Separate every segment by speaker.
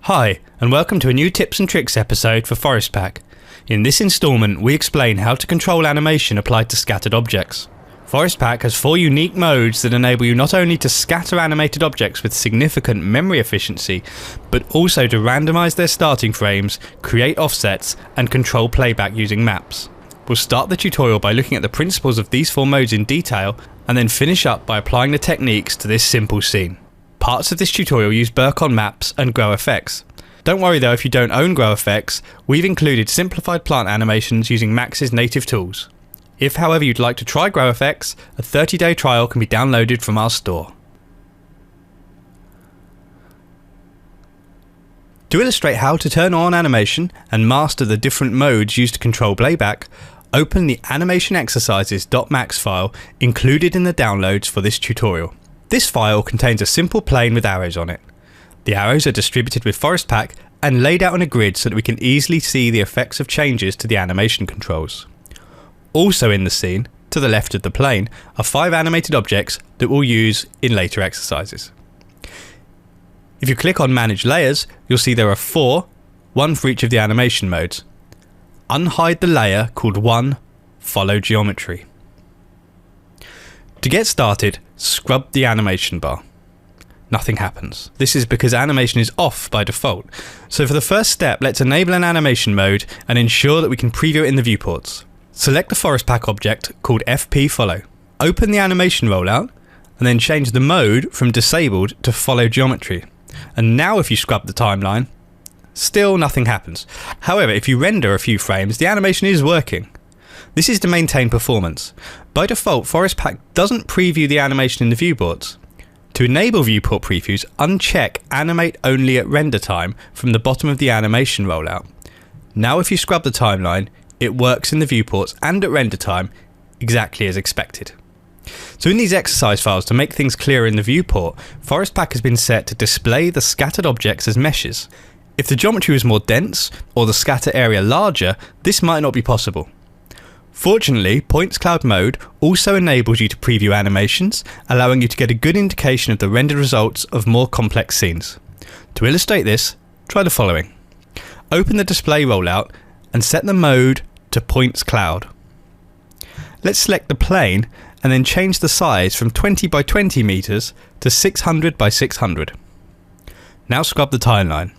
Speaker 1: Hi, and welcome to a new tips and tricks episode for Forest Pack. In this instalment, we explain how to control animation applied to scattered objects. Forest Pack has 4 unique modes that enable you not only to scatter animated objects with significant memory efficiency, but also to randomize their starting frames, create offsets, and control playback using maps. We'll start the tutorial by looking at the principles of these 4 modes in detail, and then finish up by applying the techniques to this simple scene. Parts of this tutorial use Burcon maps and GrowFX. Don't worry though if you don't own GrowFX, we've included simplified plant animations using Max's native tools. If however you'd like to try GrowFX, a 30-day trial can be downloaded from our store. To illustrate how to turn on animation and master the different modes used to control playback, open the animation exercises.max file included in the downloads for this tutorial. This file contains a simple plane with arrows on it. The arrows are distributed with Forest Pack and laid out on a grid so that we can easily see the effects of changes to the animation controls. Also in the scene, to the left of the plane, are 5 animated objects that we'll use in later exercises. If you click on Manage Layers, you'll see there are 4, one for each of the animation modes. Unhide the layer called 1, Follow Geometry. To get started, scrub the animation bar. Nothing happens. This is because animation is off by default. So for the first step, let's enable an animation mode and ensure that we can preview it in the viewports. Select the Forest Pack object called FP Follow. Open the animation rollout and then change the mode from disabled to Follow Geometry. And now if you scrub the timeline, still nothing happens. However, if you render a few frames, the animation is working. This is to maintain performance. By default, Forest Pack doesn't preview the animation in the viewports. To enable viewport previews, uncheck Animate Only at Render Time from the bottom of the animation rollout. Now if you scrub the timeline, it works in the viewports and at render time exactly as expected. So in these exercise files, to make things clearer in the viewport, Forest Pack has been set to display the scattered objects as meshes. If the geometry was more dense or the scatter area larger, this might not be possible. Fortunately, Points Cloud mode also enables you to preview animations, allowing you to get a good indication of the rendered results of more complex scenes. To illustrate this, try the following. Open the display rollout and set the mode to Points Cloud. Let's select the plane and then change the size from 20 by 20 meters to 600 by 600. Now scrub the timeline.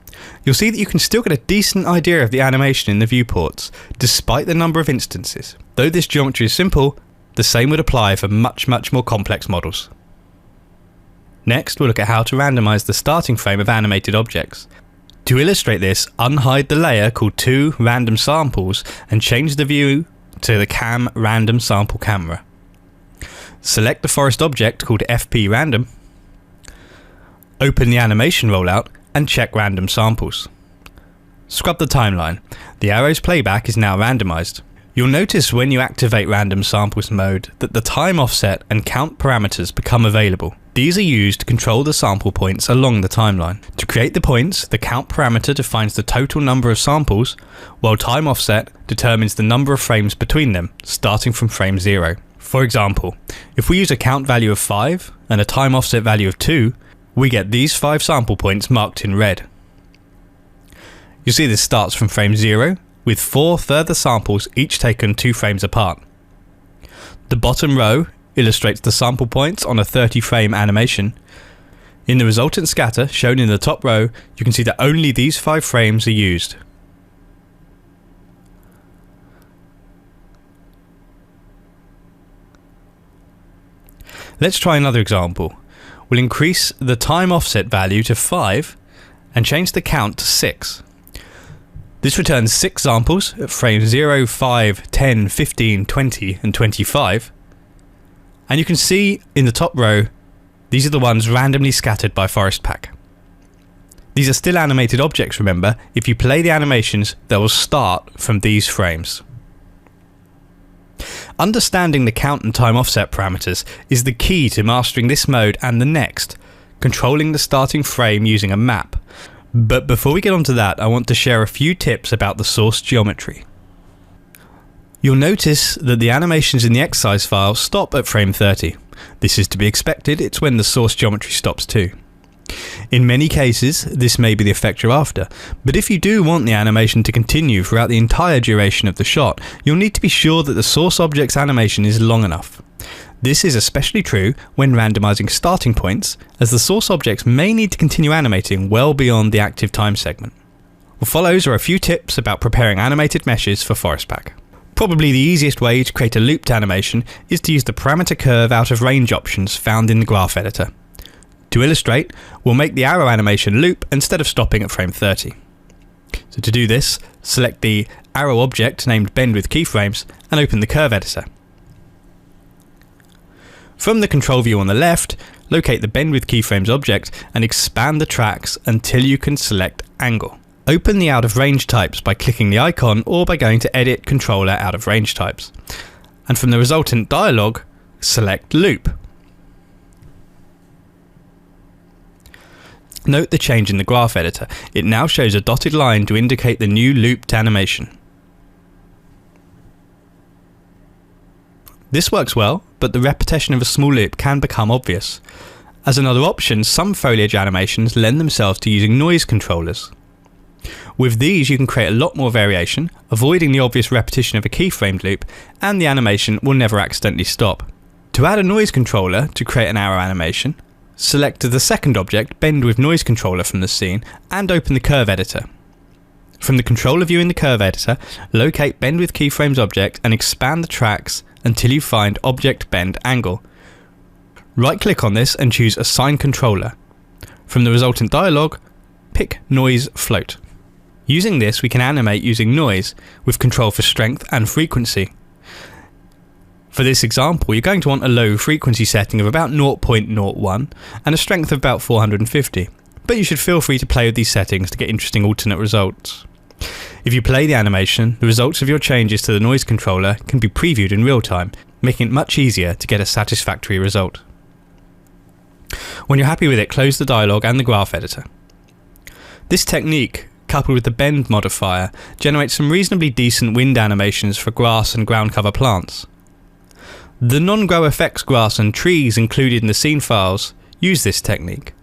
Speaker 1: You'll see that you can still get a decent idea of the animation in the viewports, despite the number of instances. Though this geometry is simple, the same would apply for much more complex models. Next, we'll look at how to randomize the starting frame of animated objects. To illustrate this, unhide the layer called 2 Random Samples and change the view to the Cam Random Sample camera. Select the forest object called FP Random. Open the animation rollout and check random samples. Scrub the timeline. The arrow's playback is now randomized. You'll notice when you activate random samples mode that the time offset and count parameters become available. These are used to control the sample points along the timeline. To create the points, the count parameter defines the total number of samples, while time offset determines the number of frames between them, starting from frame 0. For example, if we use a count value of 5 and a time offset value of 2, we get these 5 sample points marked in red. You see this starts from frame 0, with 4 further samples each taken 2 frames apart. The bottom row illustrates the sample points on a 30-frame animation. In the resultant scatter, shown in the top row, you can see that only these 5 frames are used. Let's try another example. We'll increase the time offset value to 5 and change the count to 6. This returns 6 samples at frames 0, 5, 10, 15, 20 and 25. And you can see in the top row, these are the ones randomly scattered by Forest Pack. These are still animated objects, remember. If you play the animations, they will start from these frames. Understanding the count and time offset parameters is the key to mastering this mode and the next, controlling the starting frame using a map. But before we get onto that, I want to share a few tips about the source geometry. You'll notice that the animations in the exercise file stop at frame 30. This is to be expected, it's when the source geometry stops too. In many cases, this may be the effect you're after, but if you do want the animation to continue throughout the entire duration of the shot, you'll need to be sure that the source object's animation is long enough. This is especially true when randomizing starting points, as the source objects may need to continue animating well beyond the active time segment. What follows are a few tips about preparing animated meshes for Forest Pack. Probably the easiest way to create a looped animation is to use the parameter curve out of range options found in the graph editor. To illustrate, we'll make the arrow animation loop instead of stopping at frame 30. So to do this, select the arrow object named Bend with Keyframes and open the curve editor. From the control view on the left, locate the Bend with Keyframes object and expand the tracks until you can select Angle. Open the out of range types by clicking the icon or by going to Edit Controller Out of Range Types. And from the resultant dialog, select Loop. Note the change in the graph editor. It now shows a dotted line to indicate the new looped animation. This works well, but the repetition of a small loop can become obvious. As another option, some foliage animations lend themselves to using noise controllers. With these you can create a lot more variation, avoiding the obvious repetition of a keyframed loop, and the animation will never accidentally stop. To add a noise controller to create an arrow animation, select the second object, Bend with Noise Controller from the scene, and open the curve editor. From the controller view in the curve editor, locate Bend with Keyframes object and expand the tracks until you find Object Bend Angle. Right click on this and choose Assign Controller. From the resultant dialog, pick Noise Float. Using this, we can animate using noise, with control for strength and frequency. For this example, you're going to want a low frequency setting of about 0.01 and a strength of about 450, but you should feel free to play with these settings to get interesting alternate results. If you play the animation, the results of your changes to the noise controller can be previewed in real time, making it much easier to get a satisfactory result. When you're happy with it, close the dialog and the graph editor. This technique, coupled with the bend modifier, generates some reasonably decent wind animations for grass and ground cover plants. The non-grow effects grass and trees included in the scene files use this technique.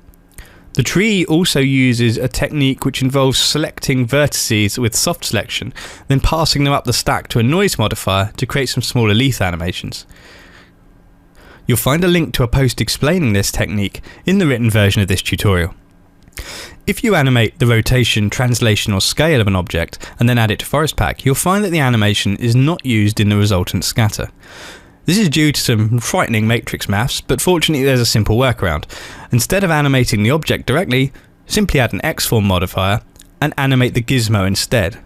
Speaker 1: The tree also uses a technique which involves selecting vertices with soft selection, then passing them up the stack to a noise modifier to create some smaller leaf animations. You'll find a link to a post explaining this technique in the written version of this tutorial. If you animate the rotation, translation or scale of an object and then add it to Forest Pack, you'll find that the animation is not used in the resultant scatter. This is due to some frightening matrix maths, but fortunately there's a simple workaround. Instead of animating the object directly, simply add an X-form modifier and animate the gizmo instead.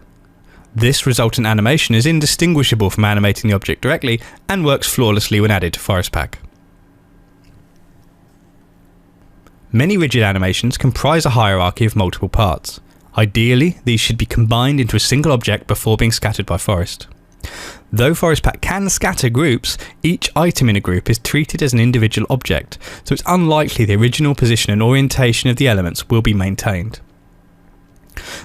Speaker 1: This resultant animation is indistinguishable from animating the object directly and works flawlessly when added to Forest Pack. Many rigid animations comprise a hierarchy of multiple parts. Ideally, these should be combined into a single object before being scattered by Forest. Though Forest Pack can scatter groups, each item in a group is treated as an individual object, so it's unlikely the original position and orientation of the elements will be maintained.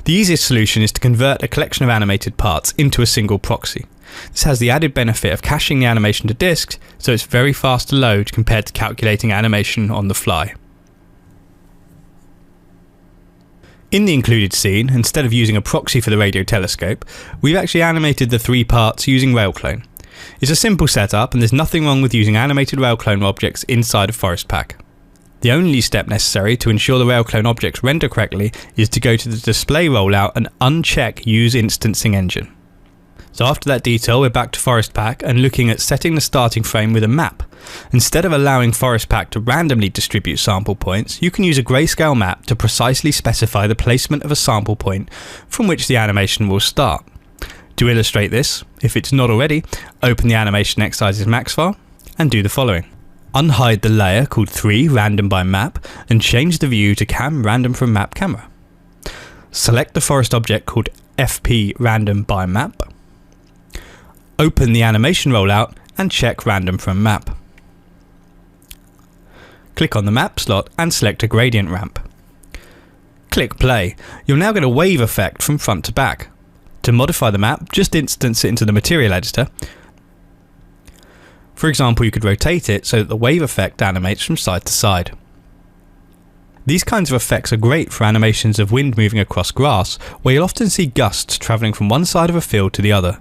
Speaker 1: The easiest solution is to convert a collection of animated parts into a single proxy. This has the added benefit of caching the animation to disk, so it's very fast to load compared to calculating animation on the fly. In the included scene, instead of using a proxy for the radio telescope, we've actually animated the three parts using Railclone. It's a simple setup and there's nothing wrong with using animated Railclone objects inside of Forest Pack. The only step necessary to ensure the Railclone objects render correctly is to go to the display rollout and uncheck Use Instancing Engine. So after that detail, we're back to Forest Pack and looking at setting the starting frame with a map. Instead of allowing Forest Pack to randomly distribute sample points, you can use a grayscale map to precisely specify the placement of a sample point from which the animation will start. To illustrate this, if it's not already, open the Animation Exercises Max file and do the following. Unhide the layer called 3 Random by Map and change the view to Cam Random from Map Camera. Select the forest object called FP Random by Map. Open the animation rollout and check Random from Map. Click on the map slot and select a gradient ramp. Click play. You'll now get a wave effect from front to back. To modify the map, just instance it into the material editor. For example, you could rotate it so that the wave effect animates from side to side. These kinds of effects are great for animations of wind moving across grass, where you'll often see gusts travelling from one side of a field to the other.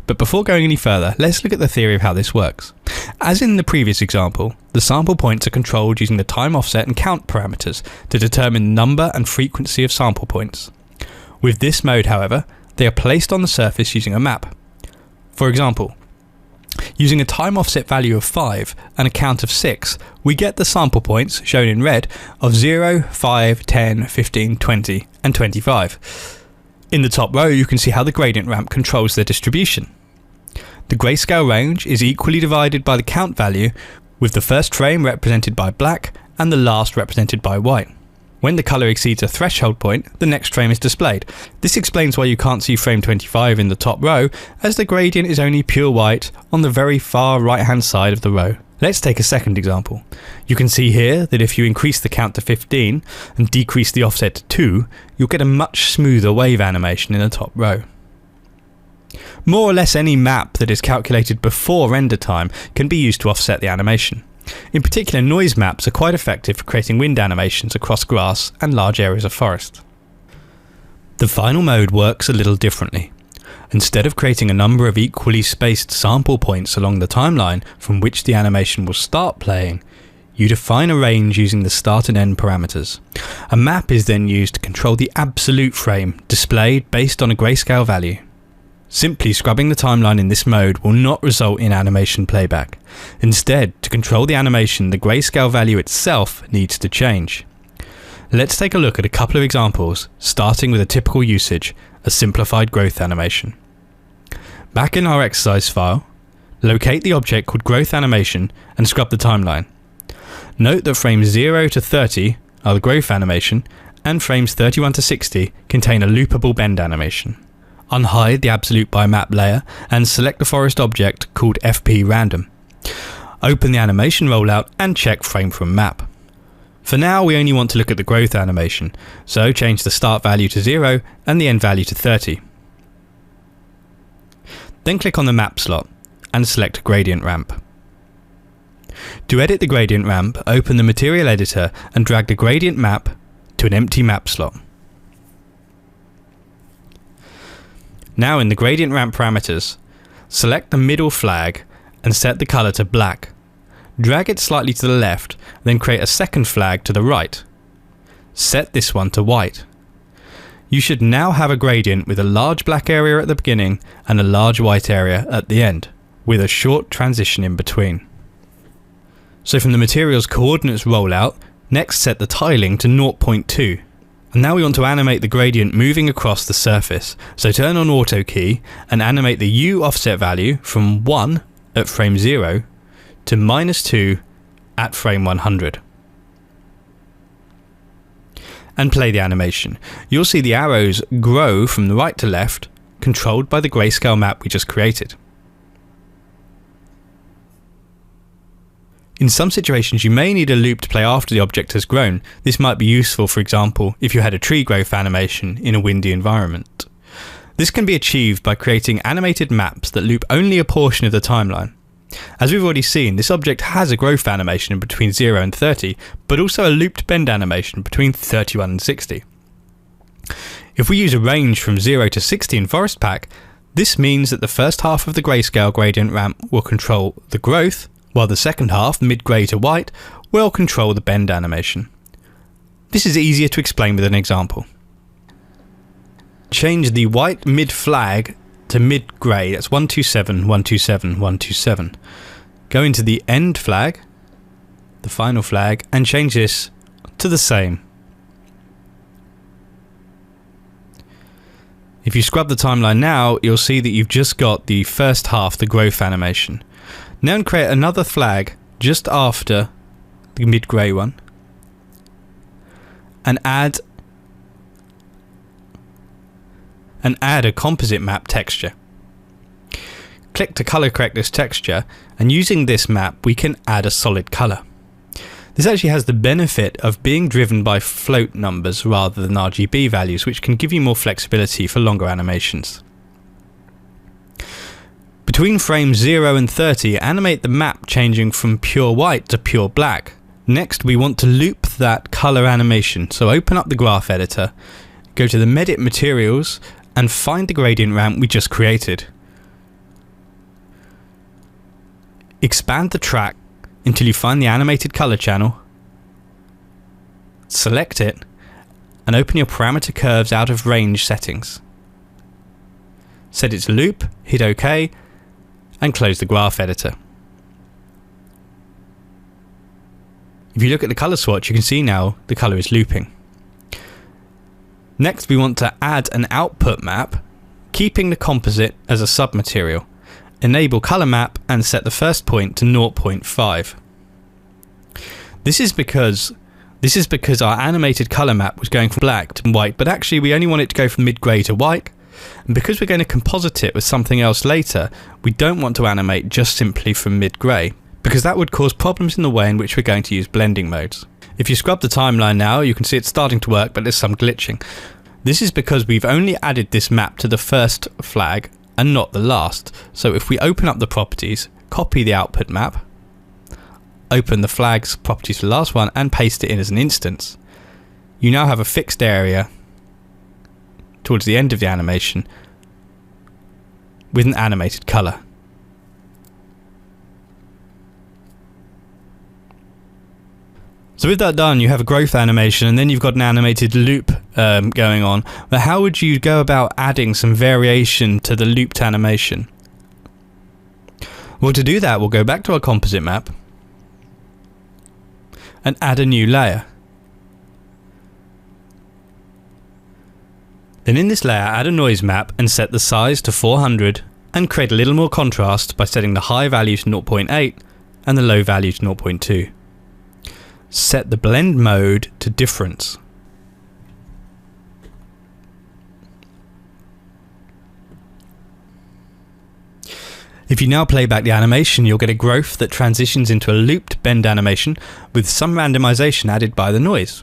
Speaker 1: But before going any further, let's look at the theory of how this works. As in the previous example, the sample points are controlled using the time offset and count parameters to determine the number and frequency of sample points. With this mode, however, they are placed on the surface using a map. For example, using a time offset value of 5 and a count of 6, we get the sample points, shown in red, of 0, 5, 10, 15, 20 and 25. In the top row you can see how the gradient ramp controls their distribution. The grayscale range is equally divided by the count value, with the first frame represented by black and the last represented by white. When the colour exceeds a threshold point, the next frame is displayed. This explains why you can't see frame 25 in the top row, as the gradient is only pure white on the very far right hand side of the row. Let's take a second example. You can see here that if you increase the count to 15 and decrease the offset to 2, you'll get a much smoother wave animation in the top row. More or less any map that is calculated before render time can be used to offset the animation. In particular, noise maps are quite effective for creating wind animations across grass and large areas of forest. The final mode works a little differently. Instead of creating a number of equally spaced sample points along the timeline from which the animation will start playing, you define a range using the start and end parameters. A map is then used to control the absolute frame, displayed based on a grayscale value. Simply scrubbing the timeline in this mode will not result in animation playback. Instead, to control the animation, the grayscale value itself needs to change. Let's take a look at a couple of examples, starting with a typical usage, a simplified growth animation. Back in our exercise file, locate the object called growth animation and scrub the timeline. Note that frames 0 to 30 are the growth animation, and frames 31 to 60 contain a loopable bend animation. Unhide the absolute by map layer and select the forest object called FP random. Open the animation rollout and check frame from map. For now we only want to look at the growth animation, so change the start value to 0 and the end value to 30. Then click on the map slot and select gradient ramp. To edit the gradient ramp, open the material editor and drag the gradient map to an empty map slot. Now in the gradient ramp parameters, select the middle flag and set the colour to black. Drag it slightly to the left, then create a second flag to the right. Set this one to white. You should now have a gradient with a large black area at the beginning and a large white area at the end, with a short transition in between. So from the materials coordinates rollout, next set the tiling to 0.2. And now we want to animate the gradient moving across the surface, so turn on auto key and animate the U offset value from 1 at frame 0 to -2 at frame 100. And play the animation. You'll see the arrows grow from the right to left, controlled by the grayscale map we just created. In some situations you may need a loop to play after the object has grown. This might be useful, for example, if you had a tree growth animation in a windy environment. This can be achieved by creating animated maps that loop only a portion of the timeline. As we've already seen, this object has a growth animation between 0 and 30, but also a looped bend animation between 31 and 60. If we use a range from 0 to 60 in Forest Pack, this means that the first half of the grayscale gradient ramp will control the growth, while the second half, mid-grey to white, will control the bend animation. This is easier to explain with an example. Change the white mid flag to mid-grey, that's 127, 127, 127. Go into the end flag, the final flag, and change this to the same. If you scrub the timeline now, you'll see that you've just got the first half, the growth animation. Now create another flag just after the mid-grey one and add a composite map texture. Click to color correct this texture, and using this map we can add a solid color. This actually has the benefit of being driven by float numbers rather than RGB values, which can give you more flexibility for longer animations. Between frames 0 and 30, animate the map changing from pure white to pure black. Next, we want to loop that color animation. So open up the graph editor, go to the Medit materials and find the gradient ramp we just created. Expand the track until you find the animated color channel. Select it and open your parameter curves out of range settings. Set it to loop, hit OK, and close the graph editor. If you look at the color swatch, you can see now the color is looping. Next, we want to add an output map, keeping the composite as a submaterial. Enable color map and set the first point to 0.5. This is because our animated color map was going from black to white, but actually we only want it to go from mid-grey to white. And because we're going to composite it with something else later, we don't want to animate just simply from mid-grey, because that would cause problems in the way in which we're going to use blending modes. If you scrub the timeline now, you can see it's starting to work, but there's some glitching. This is because we've only added this map to the first flag and not the last. So if we open up the properties, copy the output map, open the flags properties for the last one and paste it in as an instance, you now have a fixed area towards the end of the animation with an animated color. So with that done, you have a growth animation and then you've got an animated loop going on. But how would you go about adding some variation to the looped animation? Well, to do that, we'll go back to our composite map and add a new layer. Then in this layer, add a noise map and set the size to 400 and create a little more contrast by setting the high value to 0.8 and the low value to 0.2. Set the blend mode to difference. If you now play back the animation, you'll get a growth that transitions into a looped bend animation with some randomization added by the noise.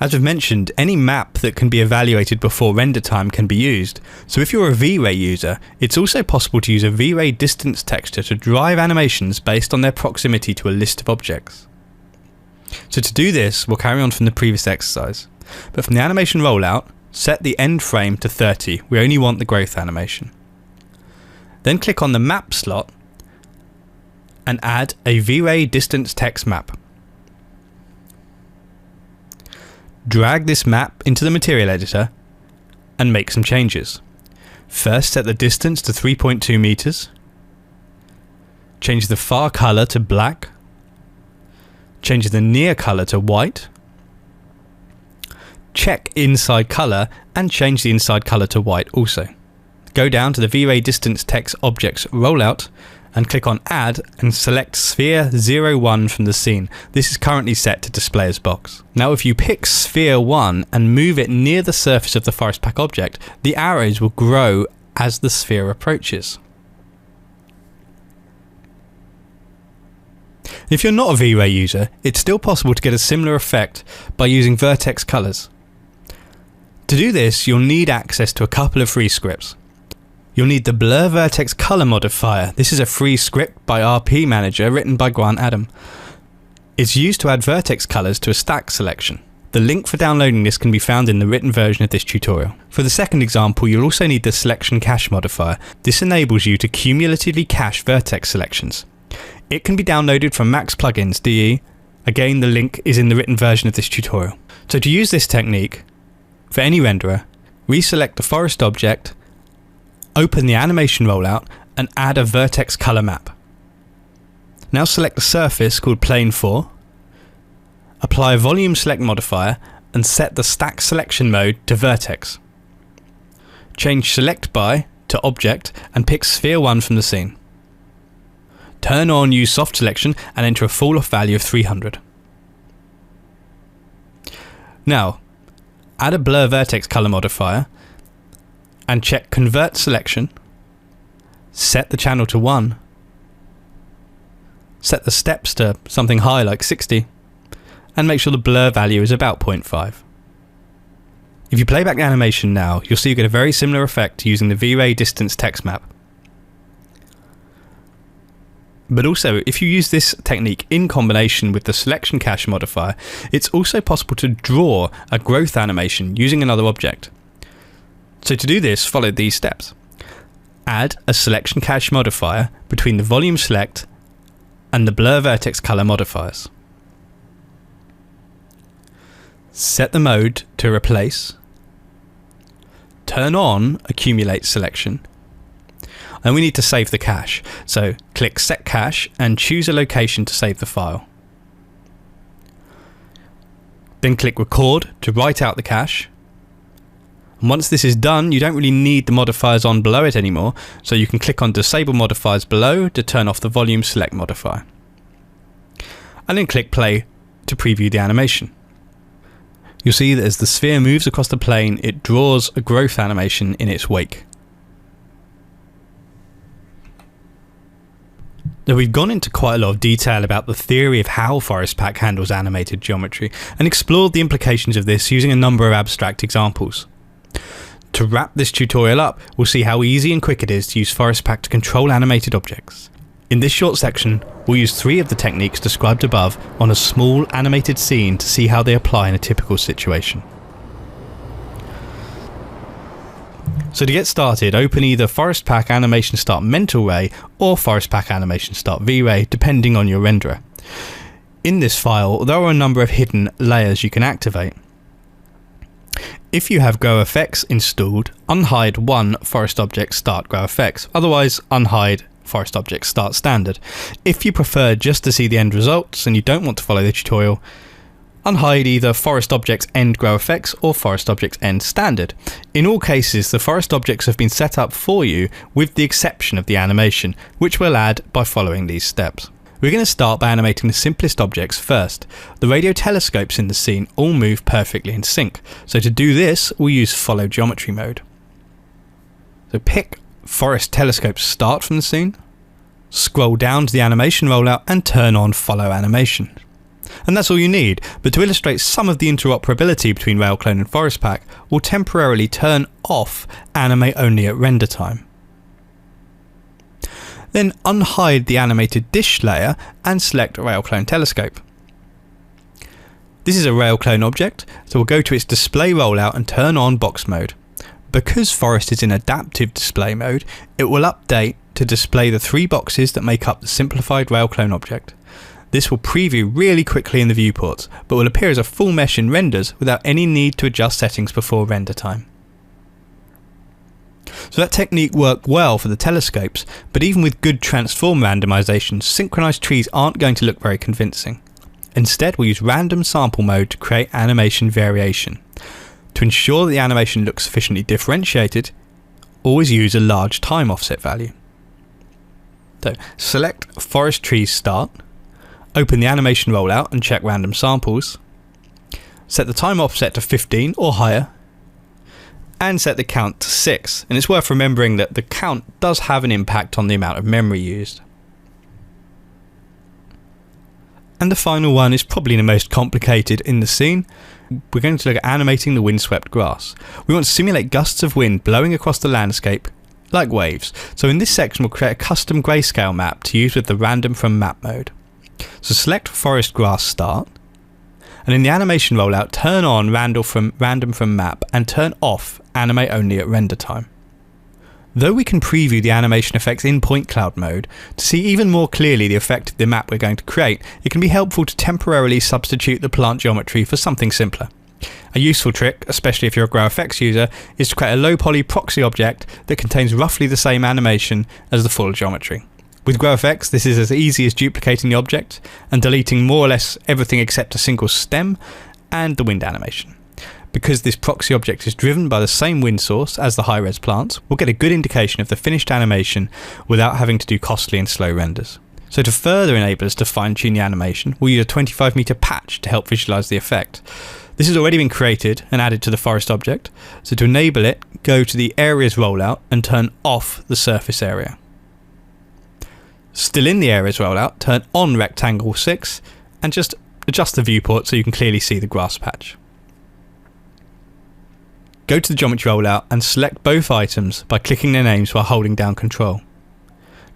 Speaker 1: As we've mentioned, any map that can be evaluated before render time can be used. So if you're a V-Ray user, it's also possible to use a V-Ray distance texture to drive animations based on their proximity to a list of objects. So to do this, we'll carry on from the previous exercise. But from the animation rollout, set the end frame to 30. We only want the growth animation. Then click on the map slot and add a V-Ray distance text map. Drag this map into the material editor and make some changes. First, set the distance to 3.2 meters. Change the far color to black. Change the near color to white. Check inside color and change the inside color to white also. Go down to the V-Ray distance text objects rollout and click on add and select sphere 01 from the scene. This is currently set to display as box. Now if you pick sphere 1 and move it near the surface of the forest pack object, the arrows will grow as the sphere approaches. If you're not a V-Ray user, it's still possible to get a similar effect by using vertex colors. To do this, you'll need access to a couple of free scripts. You'll need the Blur Vertex Color modifier. This is a free script by RP Manager written by Grant Adam. It's used to add vertex colors to a stack selection. The link for downloading this can be found in the written version of this tutorial. For the second example, you'll also need the Selection Cache modifier. This enables you to cumulatively cache vertex selections. It can be downloaded from Max Plugins DE. Again, the link is in the written version of this tutorial. So to use this technique, for any renderer, reselect the forest object, open the animation rollout and add a vertex color map. Now select the surface called Plane 4, apply a volume select modifier and set the stack selection mode to vertex. Change select by to object and pick sphere 1 from the scene. Turn on use soft selection and enter a fall off value of 300. Now add a blur vertex color modifier and check convert selection, set the channel to 1, set the steps to something high like 60, and make sure the blur value is about 0.5. If you play back the animation now, you'll see you get a very similar effect using the V-Ray distance text map. But also, if you use this technique in combination with the selection cache modifier, it's also possible to draw a growth animation using another object. So to do this, follow these steps. Add a selection cache modifier between the volume select and the blur vertex color modifiers. Set the mode to replace. Turn on accumulate selection. And we need to save the cache. So click set cache and choose a location to save the file. Then click record to write out the cache. And once this is done, you don't really need the modifiers on below it anymore, so you can click on disable modifiers below to turn off the volume select modifier. And then click play to preview the animation. You'll see that as the sphere moves across the plane, it draws a growth animation in its wake. Now, we've gone into quite a lot of detail about the theory of how Forest Pack handles animated geometry and explored the implications of this using a number of abstract examples. To wrap this tutorial up, we'll see how easy and quick it is to use Forest Pack to control animated objects. In this short section, we'll use 3 of the techniques described above on a small animated scene to see how they apply in a typical situation. So to get started, open either Forest Pack Animation Start Mental Ray or Forest Pack Animation Start V-Ray, depending on your renderer. In this file, there are a number of hidden layers you can activate. If you have GrowFX installed, unhide one Forest Object Start GrowFX, otherwise unhide Forest Object Start Standard. If you prefer just to see the end results and you don't want to follow the tutorial, unhide either Forest Objects End GrowFX or Forest Objects End Standard. In all cases, the forest objects have been set up for you with the exception of the animation, which we'll add by following these steps. We're going to start by animating the simplest objects first. The radio telescopes in the scene all move perfectly in sync, so to do this we'll use Follow Geometry mode. So pick Forest Telescope Start from the scene, scroll down to the animation rollout and turn on Follow Animation. And that's all you need, but to illustrate some of the interoperability between Railclone and Forest Pack, we'll temporarily turn off Animate Only at render time. Then unhide the animated dish layer and select Railclone Telescope. This is a Railclone object, so we'll go to its display rollout and turn on box mode. Because Forest is in adaptive display mode, it will update to display the 3 boxes that make up the simplified Railclone object. This will preview really quickly in the viewports, but will appear as a full mesh in renders without any need to adjust settings before render time. So that technique worked well for the telescopes, but even with good transform randomization, synchronized trees aren't going to look very convincing. Instead, we'll use random sample mode to create animation variation. To ensure that the animation looks sufficiently differentiated, always use a large time offset value. So select Forest Trees Start, open the animation rollout and check random samples, set the time offset to 15 or higher, and set the count to 6. And it's worth remembering that the count does have an impact on the amount of memory used. And the final one is probably the most complicated in the scene. We're going to look at animating the windswept grass. We want to simulate gusts of wind blowing across the landscape like waves. So in this section we'll create a custom grayscale map to use with the random from map mode. So select Forest Grass Start, and in the animation rollout turn on random from map and turn off Animate Only at render time. Though we can preview the animation effects in point cloud mode, to see even more clearly the effect of the map we're going to create, it can be helpful to temporarily substitute the plant geometry for something simpler. A useful trick, especially if you're a GrowFX user, is to create a low poly proxy object that contains roughly the same animation as the full geometry. With GrowFX, this is as easy as duplicating the object and deleting more or less everything except a single stem and the wind animation. Because this proxy object is driven by the same wind source as the high-res plants, we'll get a good indication of the finished animation without having to do costly and slow renders. So to further enable us to fine-tune the animation, we'll use a 25-meter patch to help visualize the effect. This has already been created and added to the forest object, so to enable it, go to the Areas rollout and turn off the surface area. Still in the Areas rollout, turn on Rectangle 6 and just adjust the viewport so you can clearly see the grass patch. Go to the Geometry rollout and select both items by clicking their names while holding down Control.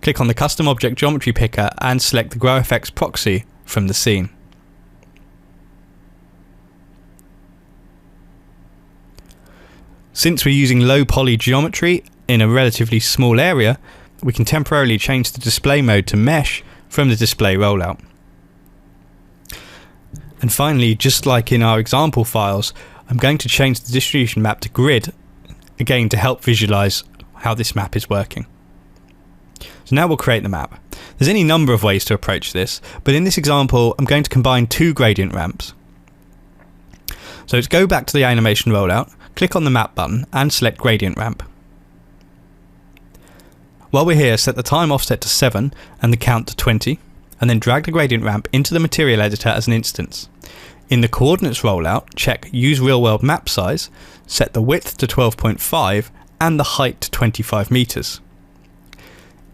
Speaker 1: click on the Custom Object Geometry Picker and select the GrowFX proxy from the scene. Since we're using low poly geometry in a relatively small area, we can temporarily change the display mode to mesh from the display rollout. And finally, just like in our example files, I'm going to change the distribution map to grid, again to help visualize how this map is working. So now we'll create the map. There's any number of ways to approach this, but in this example I'm going to combine two gradient ramps. So let's go back to the animation rollout, click on the map button and select gradient ramp. While we're here, set the time offset to 7 and the count to 20, and then drag the gradient ramp into the material editor as an instance. In the coordinates rollout, check use real world map size, set the width to 12.5 and the height to 25 meters.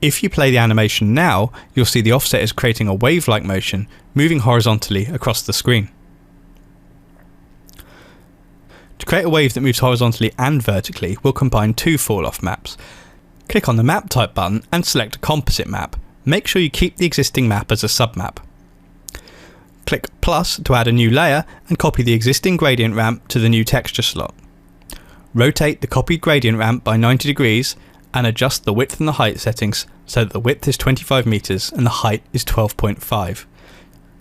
Speaker 1: If you play the animation now, you'll see the offset is creating a wave-like motion, moving horizontally across the screen. To create a wave that moves horizontally and vertically, we'll combine two fall-off maps. Click on the Map Type button and select a composite map. Make sure you keep the existing map as a submap. Click plus to add a new layer and copy the existing gradient ramp to the new texture slot. Rotate the copied gradient ramp by 90 degrees and adjust the width and the height settings so that the width is 25 meters and the height is 12.5.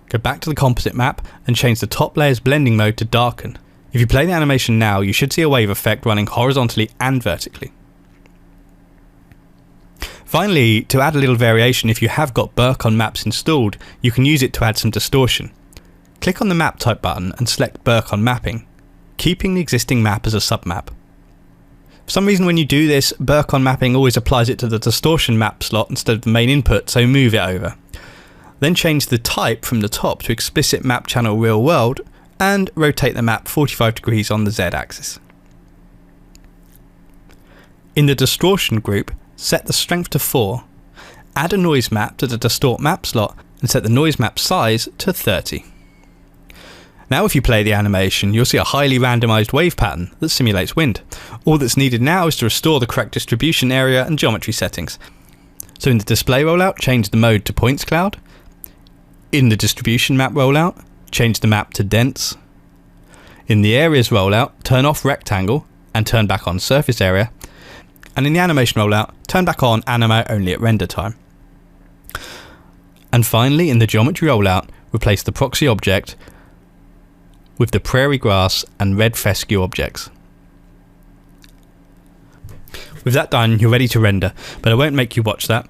Speaker 1: Go back to the composite map and change the top layer's blending mode to darken. If you play the animation now, you should see a wave effect running horizontally and vertically. Finally, to add a little variation, if you have got Burcon maps installed, you can use it to add some distortion. Click on the Map Type button and select Burcon Mapping, keeping the existing map as a submap. For some reason when you do this, Burcon Mapping always applies it to the distortion map slot instead of the main input, so move it over. Then change the type from the top to Explicit Map Channel Real World and rotate the map 45 degrees on the Z axis. In the distortion group, set the strength to 4, add a noise map to the distort map slot and set the noise map size to 30. Now if you play the animation, you'll see a highly randomized wave pattern that simulates wind. All that's needed now is to restore the correct distribution area and geometry settings. So in the display rollout, change the mode to points cloud. In the distribution map rollout, change the map to dense. In the areas rollout, turn off rectangle and turn back on surface area. And in the animation rollout, turn back on anima only at render time. And finally, in the geometry rollout, replace the proxy object with the prairie grass and red fescue objects. With that done, you're ready to render, but I won't make you watch that.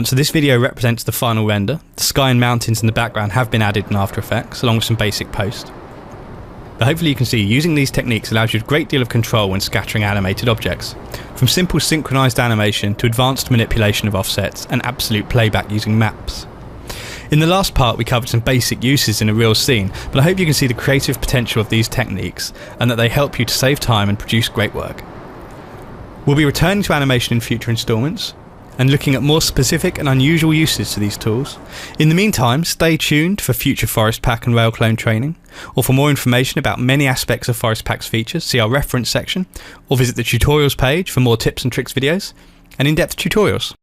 Speaker 1: So this video represents the final render. The sky and mountains in the background have been added in After Effects, along with some basic post. But hopefully you can see using these techniques allows you a great deal of control when scattering animated objects. From simple synchronized animation to advanced manipulation of offsets and absolute playback using maps. In the last part we covered some basic uses in a real scene, but I hope you can see the creative potential of these techniques and that they help you to save time and produce great work. We'll be returning to animation in future installments and looking at more specific and unusual uses to these tools. In the meantime, stay tuned for future Forest Pack and Rail Clone training, or for more information about many aspects of Forest Pack's features, see our reference section, or visit the tutorials page for more tips and tricks videos and in-depth tutorials.